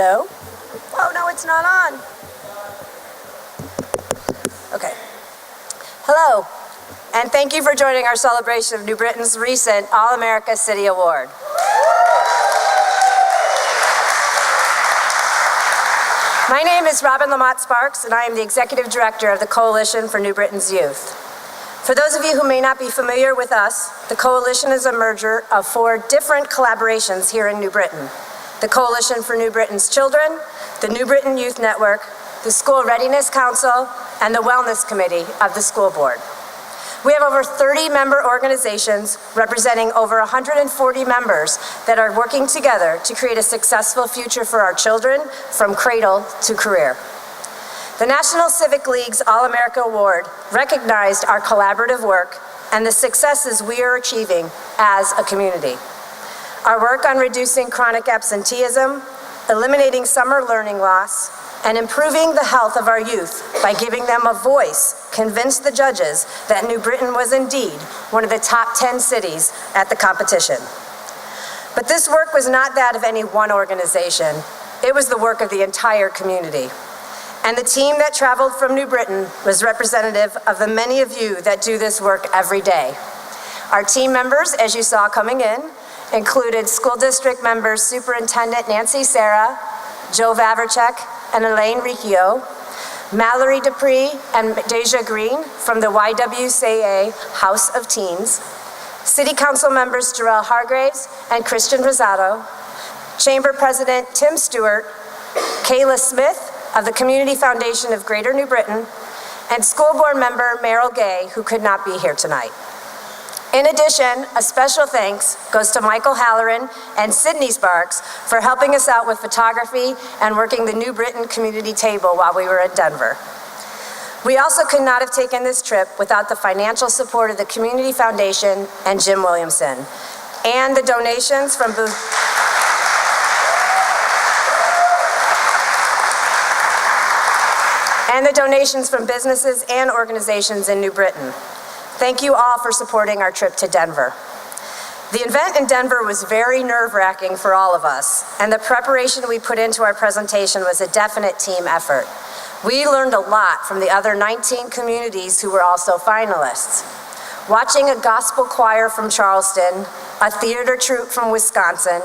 Hello? Oh, no, it's not on. Okay. Hello, and thank you for joining our celebration of New Britain's recent All-America City Award. My name is Robin Lamott Sparks, and I am the Executive Director of the Coalition for New Britain's Youth. For those of you who may not be familiar with us, the Coalition is a merger of 4 different collaborations here in New Britain: the Coalition for New Britain's Children, the New Britain Youth Network, the School Readiness Council, and the Wellness Committee of the School Board. We have over 30 member organizations representing over 140 members that are working together to create a successful future for our children from cradle to career. The National Civic League's All-America Award recognized our collaborative work and the successes we are achieving as a community. Our work on reducing chronic absenteeism, eliminating summer learning loss, and improving the health of our youth by giving them a voice convinced the judges that New Britain was indeed one of the top 10 cities at the competition. But this work was not that of any one organization. It was the work of the entire community. And the team that traveled from New Britain was representative of the many of you that do this work every day. Our team members, as you saw coming in, included school district members Superintendent Nancy Serra, Joe Vavracek, and Elaine Riccio, Mallory Dupree and Deja Green from the YWCA House of Teens, City Council members Jarrell Hargraves and Christian Rosado, Chamber President Tim Stewart, Kayla Smith of the Community Foundation of Greater New Britain, and School Board member Merrill Gay, who could not be here tonight. In addition, a special thanks goes to Michael Halloran and Sydney Sparks for helping us out with photography and working the New Britain community table while we were in Denver. We also could not have taken this trip without the financial support of the Community Foundation and Jim Williamson, and the donations from businesses and organizations in New Britain. Thank you all for supporting our trip to Denver. The event in Denver was very nerve-wracking for all of us, and the preparation we put into our presentation was a definite team effort. We learned a lot from the other 19 communities who were also finalists. Watching a gospel choir from Charleston, a theater troupe from Wisconsin,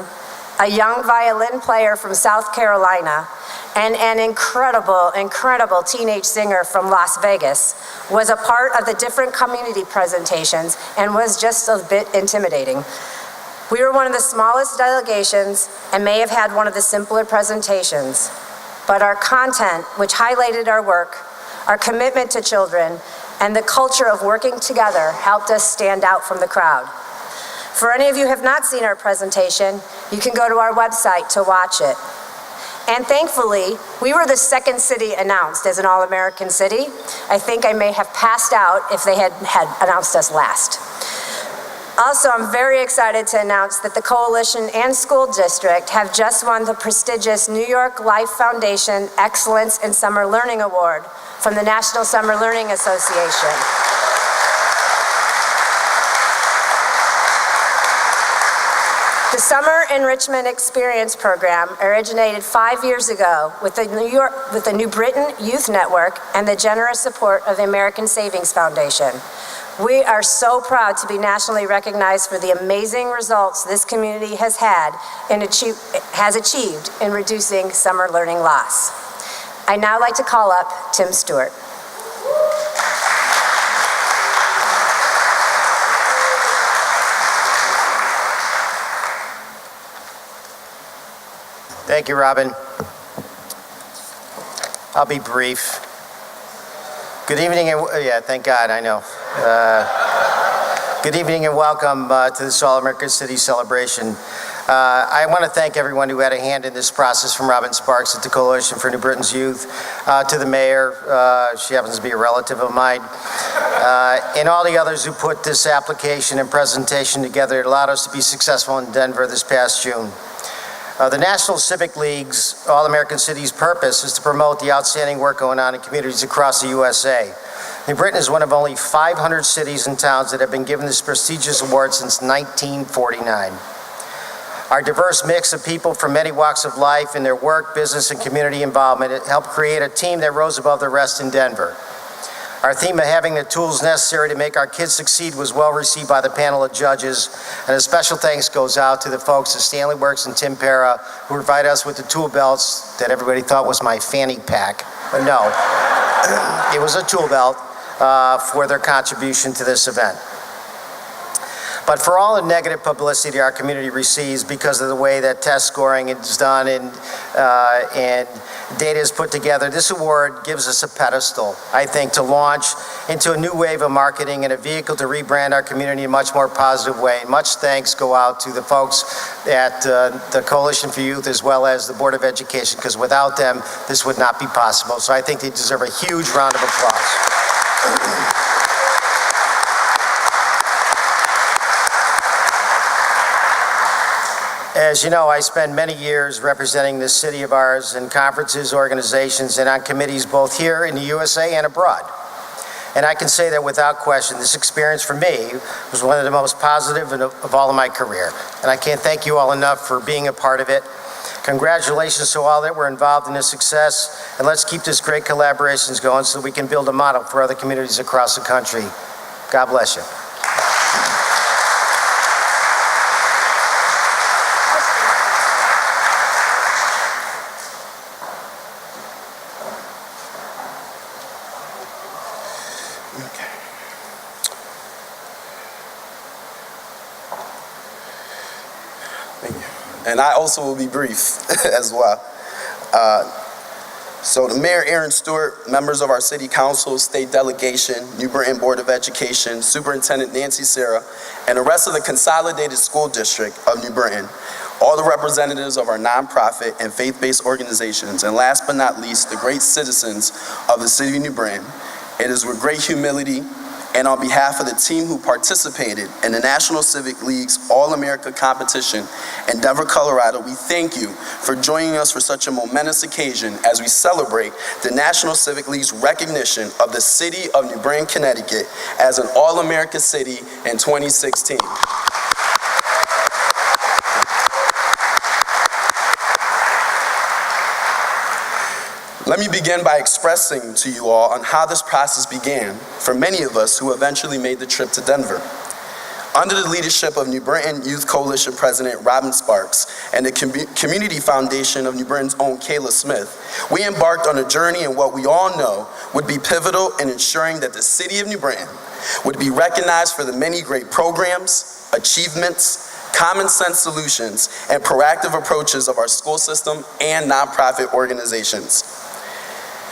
a young violin player from South Carolina, and an incredible teenage singer from Las Vegas was a part of the different community presentations and was just a bit intimidating. We were one of the smallest delegations and may have had one of the simpler presentations, but our content, which highlighted our work, our commitment to children, and the culture of working together helped us stand out from the crowd. For any of you who have not seen our presentation, you can go to our website to watch it. And thankfully, we were the second city announced as an All-American city. I think I may have passed out if they had announced us last. Also, I'm very excited to announce that the Coalition and School District have just won the prestigious New York Life Foundation Excellence in Summer Learning Award from the National Summer Learning Association. The Summer Enrichment Experience Program originated 5 years ago with the New Britain Youth Network and the generous support of the American Savings Foundation. We are so proud to be nationally recognized for the amazing results this community has achieved in reducing summer learning loss. I'd now like to call up Tim Stewart. Thank you, Robin. I'll be brief. Good evening, and yeah, thank God, I know. Good evening and welcome to this All-America City celebration. I want to thank everyone who had a hand in this process, from Robin Sparks at the Coalition for New Britain's Youth, to the mayor, she happens to be a relative of mine, and all the others who put this application and presentation together. It allowed us to be successful in Denver this past June. The National Civic League's All-American Cities purpose is to promote the outstanding work going on in communities across the USA. New Britain is one of only 500 cities and towns that have been given this prestigious award since 1949. Our diverse mix of people from many walks of life in their work, business, and community involvement helped create a team that rose above the rest in Denver. Our theme of having the tools necessary to make our kids succeed was well received by the panel of judges, and a special thanks goes out to the folks at Stanley Works and Tim Para who provided us with the tool belts that everybody thought was my fanny pack, but no, it was a tool belt for their contribution to this event. But for all the negative publicity our community receives because of the way that test scoring is done and data is put together, this award gives us a pedestal, I think, to launch into a new wave of marketing and a vehicle to rebrand our community in a much more positive way. And much thanks go out to the folks at the Coalition for Youth as well as the Board of Education, because without them, this would not be possible. So I think they deserve a huge round of applause. As you know, I spent many years representing this city of ours in conferences, organizations, and on committees both here in the USA and abroad. And I can say that without question, this experience for me was one of the most positive of all of my career. And I can't thank you all enough for being a part of it. Congratulations to all that were involved in this success, and let's keep this great collaborations going so we can build a model for other communities across the country. God bless you. And I also will be brief as well. So the Mayor, Erin Stewart, members of our City Council, State Delegation, New Britain Board of Education, Superintendent Nancy Sarah, and the rest of the Consolidated School District of New Britain, all the representatives of our nonprofit and faith-based organizations, and last but not least, the great citizens of the City of New Britain, it is with great humility and on behalf of the team who participated in the National Civic League's All-America competition in Denver, Colorado, we thank you for joining us for such a momentous occasion as we celebrate the National Civic League's recognition of the City of New Britain, Connecticut as an All-America city in 2016. Let me begin by expressing to you all on how this process began for many of us who eventually made the trip to Denver. Under the leadership of New Britain Youth Coalition President Robin Sparks and the Community Foundation of New Britain's own Kayla Smith, we embarked on a journey in what we all know would be pivotal in ensuring that the City of New Britain would be recognized for the many great programs, achievements, common sense solutions, and proactive approaches of our school system and nonprofit organizations.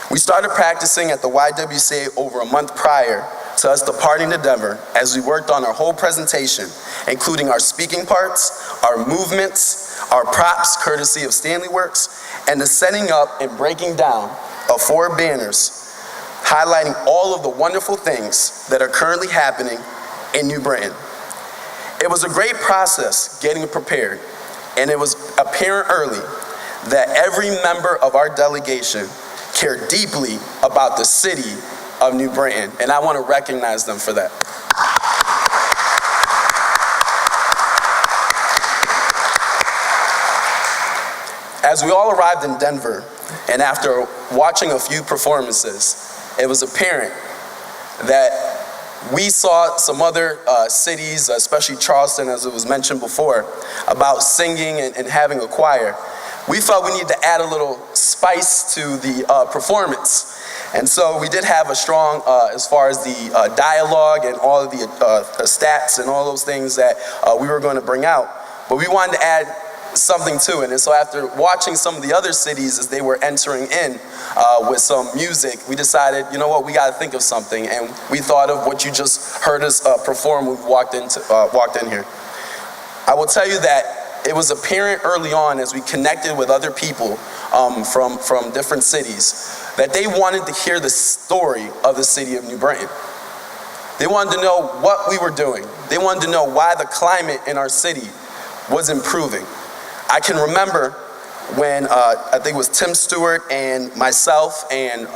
We started practicing at the YWCA over a month prior to us departing to Denver as we worked on our whole presentation, including our speaking parts, our movements, our props courtesy of Stanley Works, and the setting up and breaking down of 4 banners highlighting all of the wonderful things that are currently happening in New Britain. It was a great process getting prepared, and it was apparent early that every member of our delegation cared deeply about the city of New Britain, and I want to recognize them for that. As we all arrived in Denver, and after watching a few performances, it was apparent that we saw some other cities, especially Charleston, as it was mentioned before, about singing and having a choir. We felt we needed to add a little spice to the performance. And so we did have a strong, as far as the dialogue and all of the stats and all those things that we were going to bring out. But we wanted to add something to it. And so after watching some of the other cities as they were entering in with some music, we decided, you know what, we got to think of something. And we thought of what you just heard us perform when we walked in here. I will tell you that it was apparent early on as we connected with other people from different cities that they wanted to hear the story of the city of New Britain. They wanted to know what we were doing. They wanted to know why the climate in our city was improving. I can remember when I think it was Tim Stewart and myself and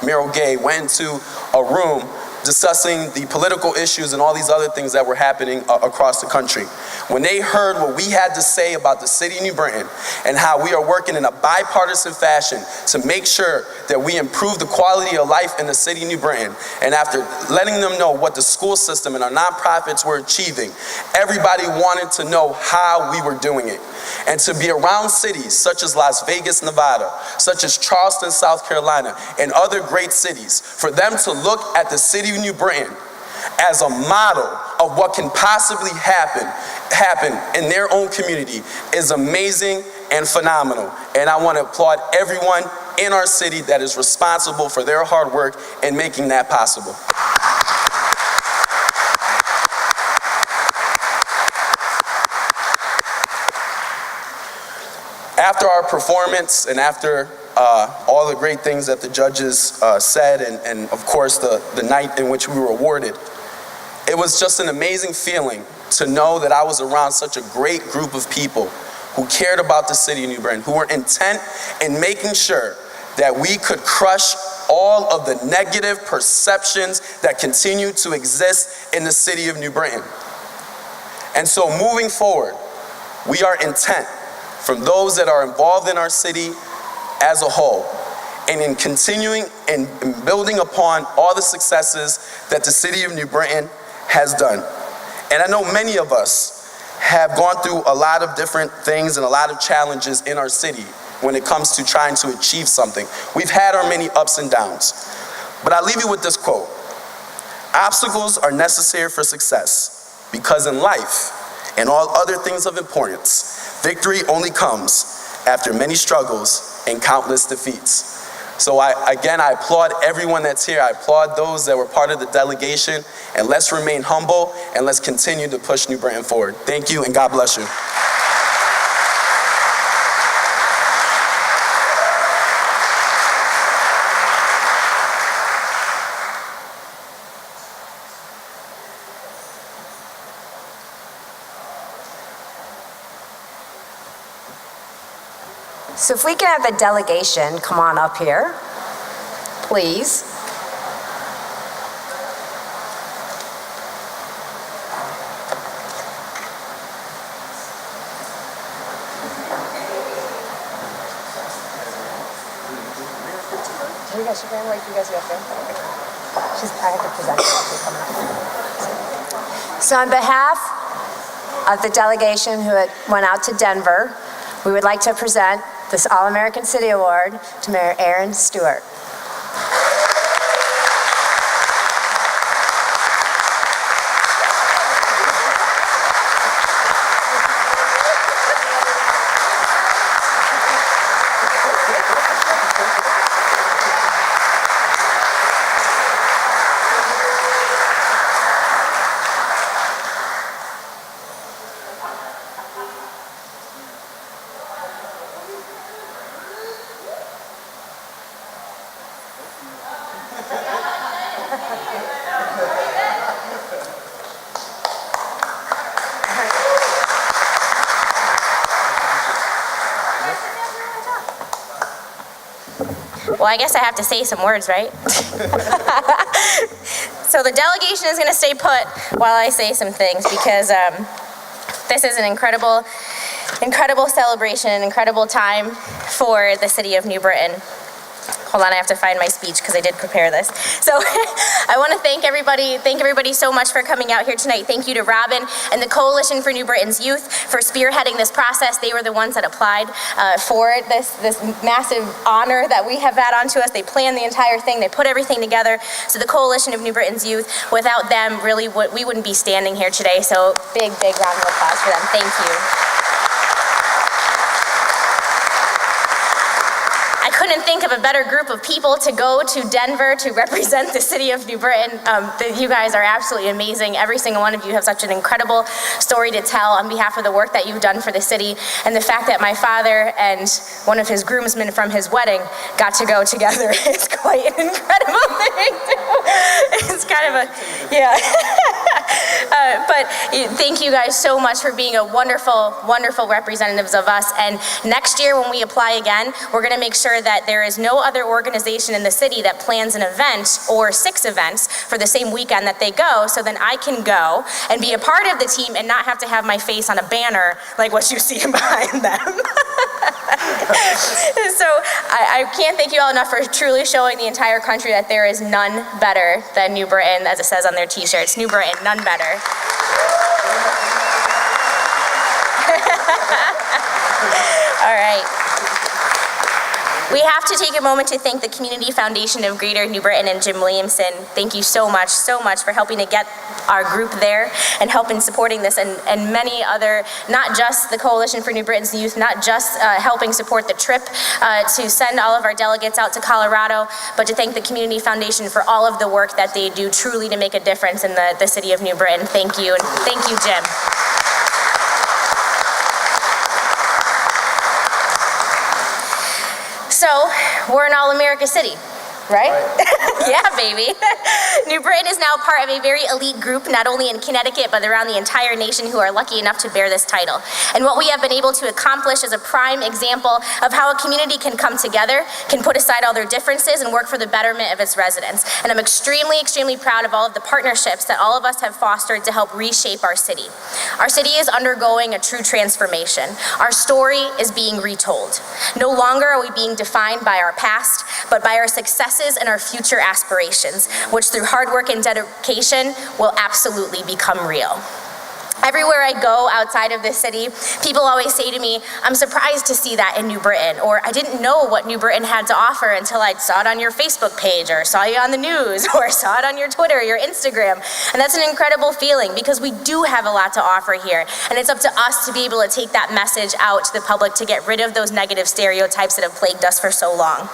Meryl Gay went into a room discussing the political issues and all these other things that were happening across the country. when they heard what we had to say about the city of New Britain and how we are working in a bipartisan fashion to make sure that we improve the quality of life in the city of New Britain, and after letting them know what the school system and our nonprofits were achieving, everybody wanted to know how we were doing it. And to be around cities such as Las Vegas, Nevada, such as Charleston, South Carolina, and other great cities, for them to look at the city of New Britain as a model of what can possibly happen in their own community is amazing and phenomenal. And I want to applaud everyone in our city that is responsible for their hard work in making that possible. After our performance and after all the great things that the judges said and of course the night in which we were awarded, it was just an amazing feeling to know that I was around such a great group of people who cared about the city of New Britain, who were intent in making sure that we could crush all of the negative perceptions that continue to exist in the city of New Britain. And so moving forward, we are intent from those that are involved in our city as a whole, and in continuing and building upon all the successes that the city of New Britain has done. And I know many of us have gone through a lot of different things and a lot of challenges in our city when it comes to trying to achieve something. We've had our many ups and downs. But I leave you with this quote: obstacles are necessary for success, because in life and all other things of importance, victory only comes after many struggles and countless defeats. So I applaud everyone that's here. I applaud those that were part of the delegation, and let's remain humble and let's continue to push New Britain forward. Thank you, and God bless you. So if we can have the delegation come on up here, please. You guys should wait. You guys go up there. I have to present it. So on behalf of the delegation who went out to Denver, we would like to present this All-American City Award to Mayor Erin Stewart. Well, I guess I have to say some words, right? So the delegation is going to stay put while I say some things, because this is an incredible celebration, an incredible time for the city of New Britain. Hold on, I have to find my speech because I did prepare this. So I want to thank everybody so much for coming out here tonight. Thank you to Robin and the Coalition for New Britain's Youth for spearheading this process. They were the ones that applied for this massive honor that we have had onto us. They planned the entire thing. They put everything together. So the Coalition of New Britain's Youth, without them, really, we wouldn't be standing here today. So big round of applause for them. Thank you. I couldn't think of a better group of people to go to Denver to represent the city of New Britain. You guys are absolutely amazing. Every single one of you have such an incredible story to tell on behalf of the work that you've done for the city, and the fact that my father and one of his groomsmen from his wedding got to go together is quite an incredible thing. It's kind of a, yeah. But thank you guys so much for being a wonderful, wonderful representatives of us. And next year when we apply again, we're gonna make sure that there is no other organization in the city that plans an event or 6 events for the same weekend that they go, so then I can go and be a part of the team and not have to have my face on a banner like what you see behind them. So I can't thank you all enough for truly showing the entire country that there is none better than New Britain, as it says on their t-shirts. New Britain, none better. All right. We have to take a moment to thank the Community Foundation of Greater New Britain and Jim Williamson. Thank you so much for helping to get our group there and helping supporting this, and many other, not just the Coalition for New Britain's Youth, not just helping support the trip to send all of our delegates out to Colorado, but to thank the Community Foundation for all of the work that they do truly to make a difference in the city of New Britain. Thank you, and thank you, Jim. So, we're an all-America city, right? Yeah, baby. New Britain is now part of a very elite group, not only in Connecticut, but around the entire nation, who are lucky enough to bear this title. And what we have been able to accomplish is a prime example of how a community can come together, can put aside all their differences, and work for the betterment of its residents. And I'm extremely, extremely proud of all of the partnerships that all of us have fostered to help reshape our city. Our city is undergoing a true transformation. Our story is being retold. No longer are we being defined by our past, but by our successes and our future aspirations, which through hard work and dedication will absolutely become real. Everywhere I go outside of this city, people always say to me, I'm surprised to see that in New Britain, or I didn't know what New Britain had to offer until I saw it on your Facebook page, or saw you on the news, or saw it on your Twitter, your Instagram. And that's an incredible feeling, because we do have a lot to offer here, and it's up to us to be able to take that message out to the public to get rid of those negative stereotypes that have plagued us for so long.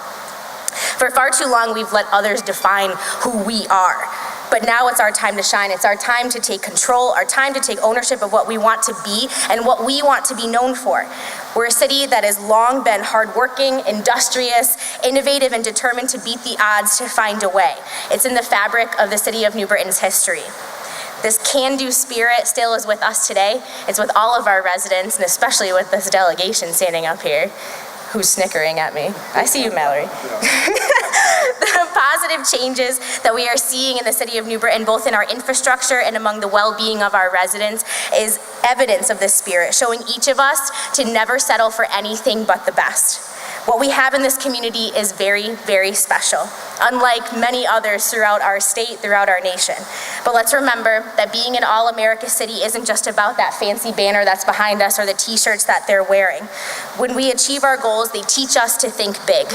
For far too long, we've let others define who we are. But now it's our time to shine. It's our time to take control, our time to take ownership of what we want to be and what we want to be known for. We're a city that has long been hardworking, industrious, innovative, and determined to beat the odds to find a way. It's in the fabric of the city of New Britain's history. This can-do spirit still is with us today. It's with all of our residents, and especially with this delegation standing up here. Who's snickering at me? I see you, Mallory. The positive changes that we are seeing in the city of New Britain, both in our infrastructure and among the well-being of our residents, is evidence of this spirit, showing each of us to never settle for anything but the best. What we have in this community is very, very special, unlike many others throughout our state, throughout our nation. But let's remember that being an all-America city isn't just about that fancy banner that's behind us or the t-shirts that they're wearing. When we achieve our goals, they teach us to think big.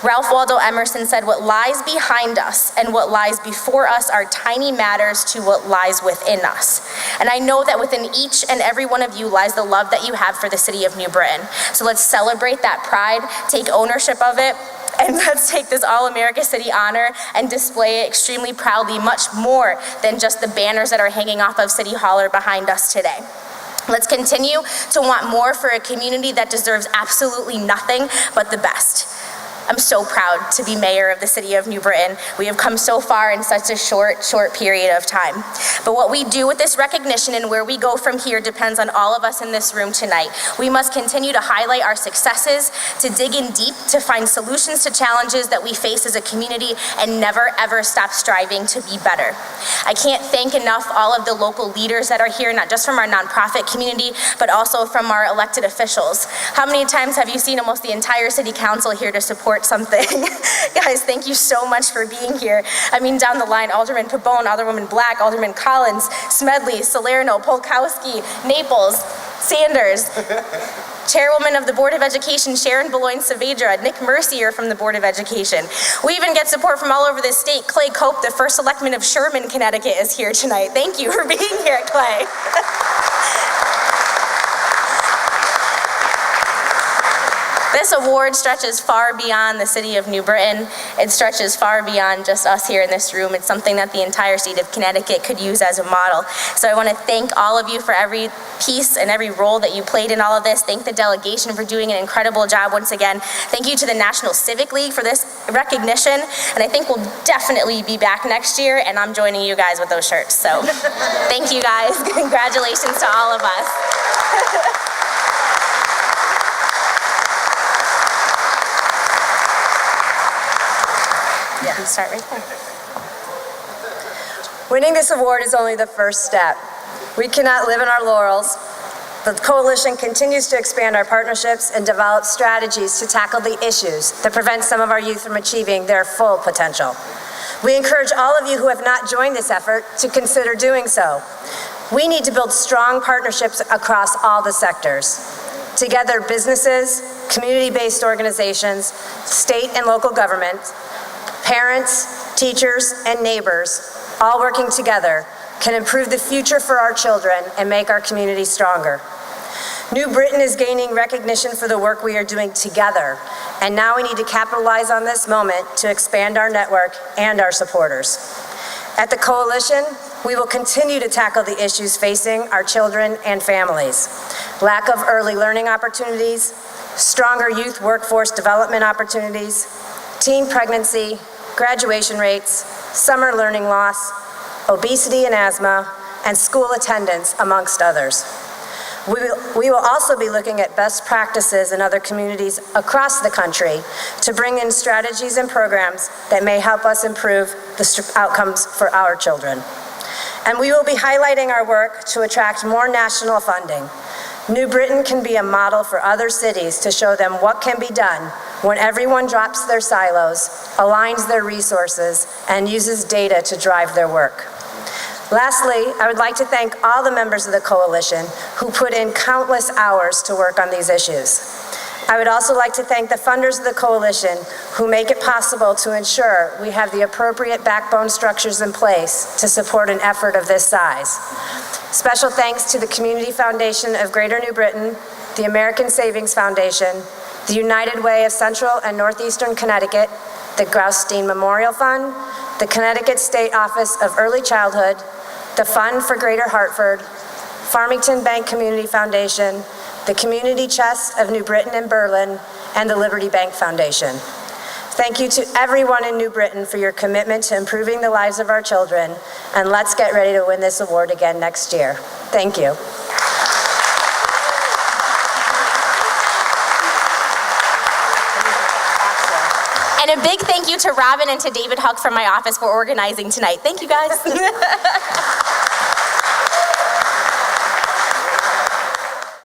Ralph Waldo Emerson said, "What lies behind us and what lies before us are tiny matters to what lies within us." And I know that within each and every one of you lies the love that you have for the city of New Britain. So let's celebrate that pride, take ownership of it, and let's take this all-America city honor and display it extremely proudly, much more than just the banners that are hanging off of City Hall or behind us today. Let's continue to want more for a community that deserves absolutely nothing but the best. I'm so proud to be mayor of the city of New Britain. We have come so far in such a short period of time. But what we do with this recognition and where we go from here depends on all of us in this room tonight. We must continue to highlight our successes, to dig in deep, to find solutions to challenges that we face as a community, and never ever stop striving to be better. I can't thank enough all of the local leaders that are here, not just from our nonprofit community, but also from our elected officials. How many times have you seen almost the entire city council here to support something? Guys, thank you so much for being here. I mean, down the line, Alderman Pabon, Alderwoman Black, Alderman Collins, Smedley, Salerno, Polkowski, Naples, Sanders, Chairwoman of the Board of Education, Sharon Beloin Saavedra, Nick Mercier from the Board of Education. We even get support from all over the state. Clay Cope, the first selectman of Sherman, Connecticut, is here tonight. Thank you for being here, Clay. This award stretches far beyond the city of New Britain. It stretches far beyond just us here in this room. It's something that the entire state of Connecticut could use as a model. So I want to thank all of you for every piece and every role that you played in all of this. Thank the delegation for doing an incredible job once again. Thank you to the National Civic League for this recognition. And I think we'll definitely be back next year, and I'm joining you guys with those shirts. So thank you guys. Congratulations to all of us. Yeah, start right there. Winning this award is only the first step. We cannot live in our laurels. The Coalition continues to expand our partnerships and develop strategies to tackle the issues that prevent some of our youth from achieving their full potential. We encourage all of you who have not joined this effort to consider doing so. We need to build strong partnerships across all the sectors. Together, businesses, community-based organizations, state and local government, parents, teachers, and neighbors, all working together, can improve the future for our children and make our community stronger. New Britain is gaining recognition for the work we are doing together, and now we need to capitalize on this moment to expand our network and our supporters. At the Coalition, we will continue to tackle the issues facing our children and families: lack of early learning opportunities, stronger youth workforce development opportunities, teen pregnancy, graduation rates, summer learning loss, obesity and asthma, and school attendance, amongst others. We will also be looking at best practices in other communities across the country to bring in strategies and programs that may help us improve the outcomes for our children. And we will be highlighting our work to attract more national funding. New Britain can be a model for other cities to show them what can be done when everyone drops their silos, aligns their resources, and uses data to drive their work. Lastly, I would like to thank all the members of the Coalition who put in countless hours to work on these issues. I would also like to thank the funders of the Coalition who make it possible to ensure we have the appropriate backbone structures in place to support an effort of this size. Special thanks to the Community Foundation of Greater New Britain, the American Savings Foundation, the United Way of Central and Northeastern Connecticut, the Graustein Memorial Fund, the Connecticut State Office of Early Childhood, the Fund for Greater Hartford, Farmington Bank Community Foundation, the Community Chest of New Britain and Berlin, and the Liberty Bank Foundation. Thank you to everyone in New Britain for your commitment to improving the lives of our children, and let's get ready to win this award again next year. Thank you. And a big thank you to Robin and to David Huck from my office for organizing tonight. Thank you, guys.